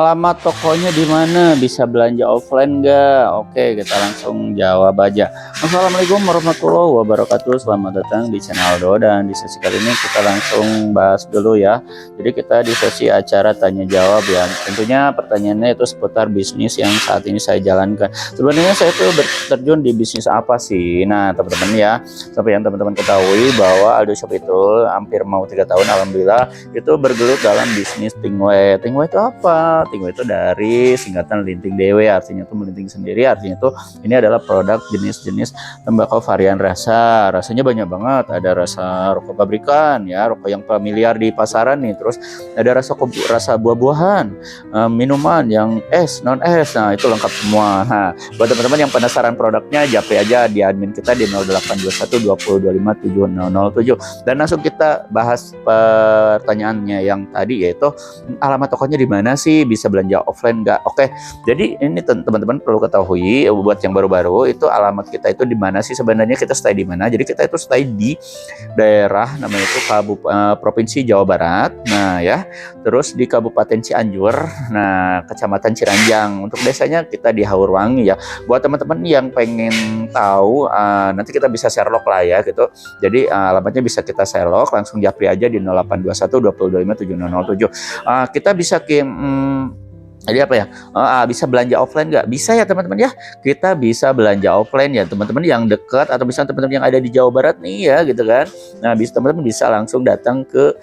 Alamat tokonya di mana? Bisa belanja offline nggak? Oke, kita langsung jawab aja. Assalamualaikum warahmatullahi wabarakatuh. Selamat datang di channel Do, dan di sesi kali ini kita langsung bahas dulu ya. Jadi kita di sesi acara tanya jawab ya. Tentunya pertanyaannya itu seputar bisnis yang saat ini saya jalankan. Sebenarnya saya tuh terjun di bisnis apa sih? Nah, teman-teman ya, sampai yang teman-teman ketahui bahwa Aldo Shop itu hampir mau 3 tahun alhamdulillah itu bergelut dalam bisnis tingwe. Tingwe itu apa? Tingwe itu dari singkatan linting dewe, artinya itu melinting sendiri, artinya itu ini adalah produk jenis-jenis tembakau varian rasa. Rasanya banyak banget, ada rasa rokok pabrikan ya, rokok yang familiar di pasaran nih, terus ada rasa buah-buahan, minuman yang es, non es, nah itu lengkap semua. Nah, buat teman-teman yang penasaran produknya, japri aja di admin kita di 0821 20 25 7007 dan langsung kita bahas pertanyaannya yang tadi, yaitu alamat tokonya di mana sih, bisa belanja offline nggak? Oke, jadi ini teman-teman perlu ketahui buat yang baru-baru itu alamat kita itu di mana sih sebenarnya, kita stay di mana. Jadi kita itu stay di daerah namanya itu Provinsi Jawa Barat. Nah ya, terus di Kabupaten Cianjur, nah Kecamatan Ciranjang. Untuk desanya kita di Haurwangi ya. Buat teman-teman yang pengen tahu, nanti kita bisa Sherlock lah ya gitu. Jadi alamatnya bisa kita Sherlock, langsung japri aja di 0821 20 25 7007. Kita bisa jadi apa ya? Bisa belanja offline nggak? Bisa ya teman-teman ya. Kita bisa belanja offline ya teman-teman yang dekat, atau misalnya teman-teman yang ada di Jawa Barat nih ya gitu kan. Nah, teman-teman bisa langsung datang ke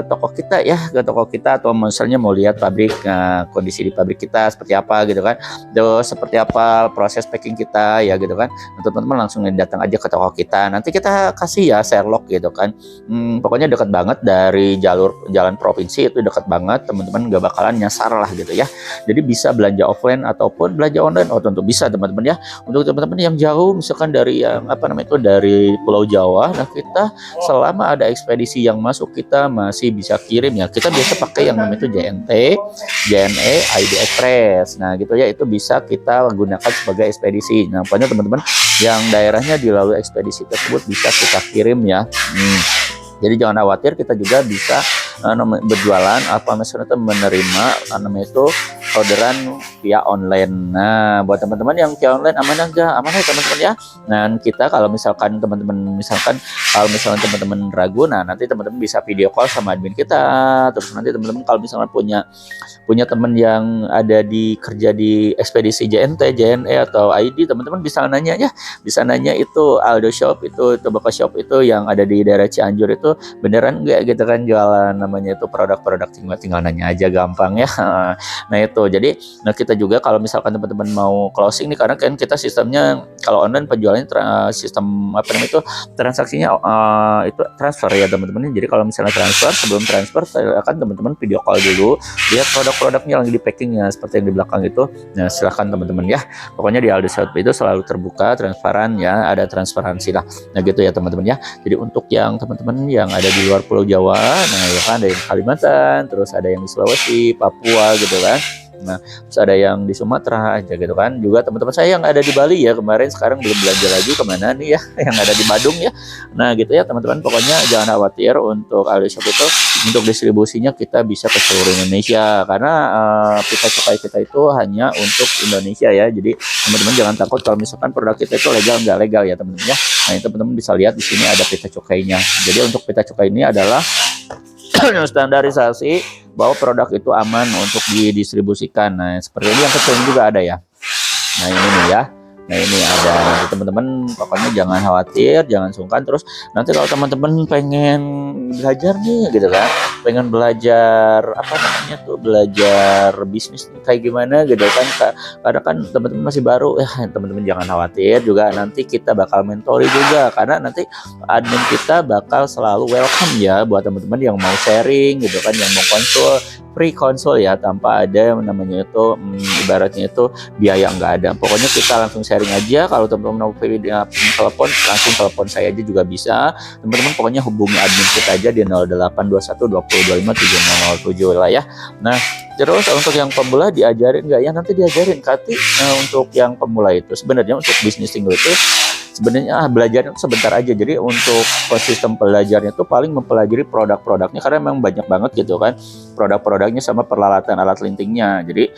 toko kita ya, ke toko kita, atau misalnya mau lihat pabrik, kondisi di pabrik kita seperti apa gitu kan. Terus seperti apa proses packing kita ya gitu kan. Teman-teman langsung datang aja ke toko kita. Nanti kita kasih ya Sherlock gitu kan. Pokoknya dekat banget dari jalan provinsi, itu dekat banget, teman-teman nggak bakalan nyasar lah gitu ya. Jadi bisa belanja offline ataupun belanja online. Oh tentu bisa teman-teman ya. Untuk teman-teman yang jauh misalkan dari yang dari Pulau Jawa, nah kita selama ada ekspedisi yang masuk kita masih bisa kirim ya. Kita biasa pakai yang namanya itu JNT, JNE, ID Express. Nah gitu ya, itu bisa kita gunakan sebagai ekspedisi. Nah pokoknya teman-teman yang daerahnya dilalui ekspedisi tersebut bisa kita kirim ya. Jadi jangan khawatir, kita juga bisa berjualan apa misalnya menerima namanya itu orderan via online. Nah, buat teman-teman yang via online aman enggak? Aman ya teman-teman ya. Nah, kita kalau misalkan teman-teman teman-teman ragu, nah nanti teman-teman bisa video call sama admin kita. Terus nanti teman-teman kalau misalnya punya teman yang ada kerja di ekspedisi JNT, JNE atau ID, teman-teman bisa nanya ya. Bisa nanya itu Aldo Shop, itu Tobacco Shop itu yang ada di daerah Cianjur itu beneran enggak gitu kan jualan namanya itu produk-produk, tinggal nanya aja, gampang ya. Nah itu, jadi kita juga kalau misalkan teman-teman mau closing nih, karena kan kita sistemnya kalau online penjualannya sistem itu transaksinya itu transfer ya teman-teman. Jadi kalau misalnya sebelum transfer silakan teman-teman video call dulu, lihat produk-produknya lagi di packingnya seperti yang di belakang itu. Nah silakan teman-teman ya, pokoknya di Aldo Shop itu selalu terbuka, transparan ya, ada transparansi lah. Nah gitu ya teman-teman ya. Jadi untuk yang teman-teman yang ada di luar Pulau Jawa, nah ya kan ada yang Kalimantan, terus ada yang di Sulawesi, Papua gitu kan. Nah, terus ada yang di Sumatera aja gitu kan. Juga teman-teman saya yang ada di Bali ya kemarin, sekarang belum belanja lagi kemana nih ya, yang ada di Badung ya. Nah gitu ya teman-teman, pokoknya jangan khawatir, untuk Aldo Shop itu untuk distribusinya kita bisa ke seluruh Indonesia, karena pita cukai kita itu hanya untuk Indonesia ya. Jadi teman-teman jangan takut kalau misalkan produk kita itu legal nggak legal ya teman-teman ya. Nah ini teman-teman bisa lihat di sini ada pita cukainya. Jadi untuk pita cukai ini adalah standarisasi bahwa produk itu aman untuk didistribusikan. Nah seperti ini, yang kecil juga ada ya. Nah ini nih ya. Nah ini ada, teman-teman pokoknya jangan khawatir, jangan sungkan. Terus nanti kalau teman-teman pengen belajar nih gitu kan, pengen belajar belajar bisnis kayak gimana gitu kan, karena kan teman-teman masih baru ya, teman-teman jangan khawatir juga, nanti kita bakal mentori juga, karena nanti admin kita bakal selalu welcome ya buat teman-teman yang mau sharing gitu kan, yang mau konsul, free konsul ya, tanpa ada yang namanya itu ibaratnya itu biaya nggak ada. Pokoknya kita langsung sharing aja. Kalau teman-teman mau telepon, langsung telepon saya aja juga bisa. Teman-teman pokoknya hubungi admin kita aja di 0821 20 25 7007 lah ya. Nah terus untuk yang pemula diajarin nggak ya? Nanti diajarin. Untuk yang pemula itu sebenarnya untuk bisnis single itu sebenarnya belajarnya tuh sebentar aja. Jadi untuk sistem belajarnya tuh paling mempelajari produk-produknya, karena memang banyak banget gitu kan produk-produknya sama peralatan alat lintingnya. Jadi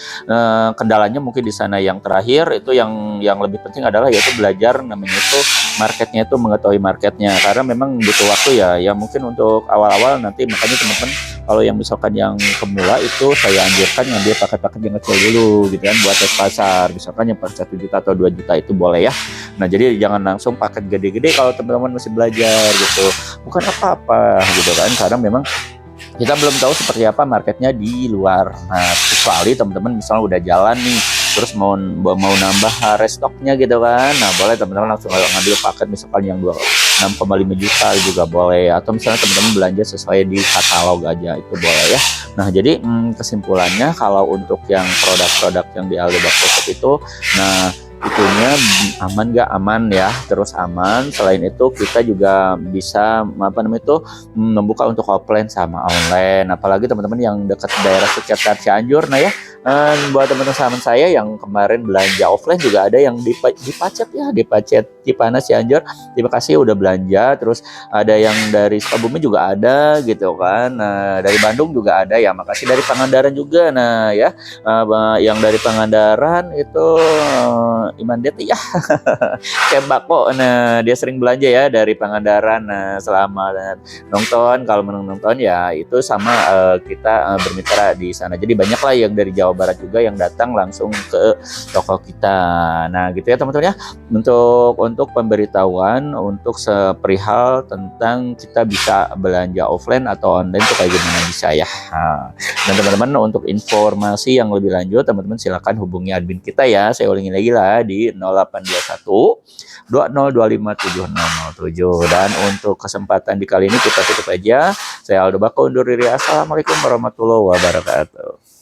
kendalanya mungkin di sana. Yang terakhir itu yang lebih penting adalah yaitu belajar namanya itu marketnya, itu mengetahui marketnya, karena memang butuh waktu ya mungkin untuk awal-awal nanti. Makanya teman-teman kalau yang misalkan yang pemula itu saya anjurkan ngambil paket-paket yang kecil dulu gitu kan, buat tes pasar, misalkan yang per 1 juta atau 2 juta itu boleh ya. Nah jadi jangan langsung paket gede-gede kalau teman-teman masih belajar gitu, bukan apa-apa gitu kan, karena memang kita belum tahu seperti apa marketnya di luar. Nah kecuali teman-teman misalnya udah jalan nih, terus mau nambah restoknya gitu kan, nah boleh teman-teman langsung ngambil paket misalkan yang 6,5 juta juga boleh, atau misalnya teman-teman belanja sesuai di katalog aja itu boleh ya. Nah jadi kesimpulannya kalau untuk yang produk-produk yang di Aldo Shop itu, nah itunya aman gak? Aman ya, terus aman. Selain itu kita juga bisa membuka untuk offline sama online, apalagi teman-teman yang dekat daerah sekitar Cianjur. Nah ya, buat teman-teman saya yang kemarin belanja offline juga ada yang di Pacet ya, di Pacet Cipanas Cianjur. Terima kasih udah belanja. Terus ada yang dari Sukabumi juga ada gitu kan. Nah, dari Bandung juga ada ya. Makasih dari Pangandaran juga. Nah ya, yang dari Pangandaran itu Iman Det ya. Kembako. Nah, dia sering belanja ya dari Pangandaran. Nah, selamat nonton. Kalau menonton ya itu sama kita bermitra di sana. Jadi banyak lah yang dari Jawa Barat juga yang datang langsung ke toko kita. Nah, gitu ya teman-teman ya. Untuk pemberitahuan untuk seperihal tentang kita bisa belanja offline atau online itu kayak gimana bisa ya. Nah, dan teman-teman untuk informasi yang lebih lanjut teman-teman silakan hubungi admin kita ya. Saya ulangin lagi lah di 0821 20257007. Dan untuk kesempatan di kali ini kita tutup aja. Saya Aldo Bako undur diri. Assalamualaikum warahmatullahi wabarakatuh.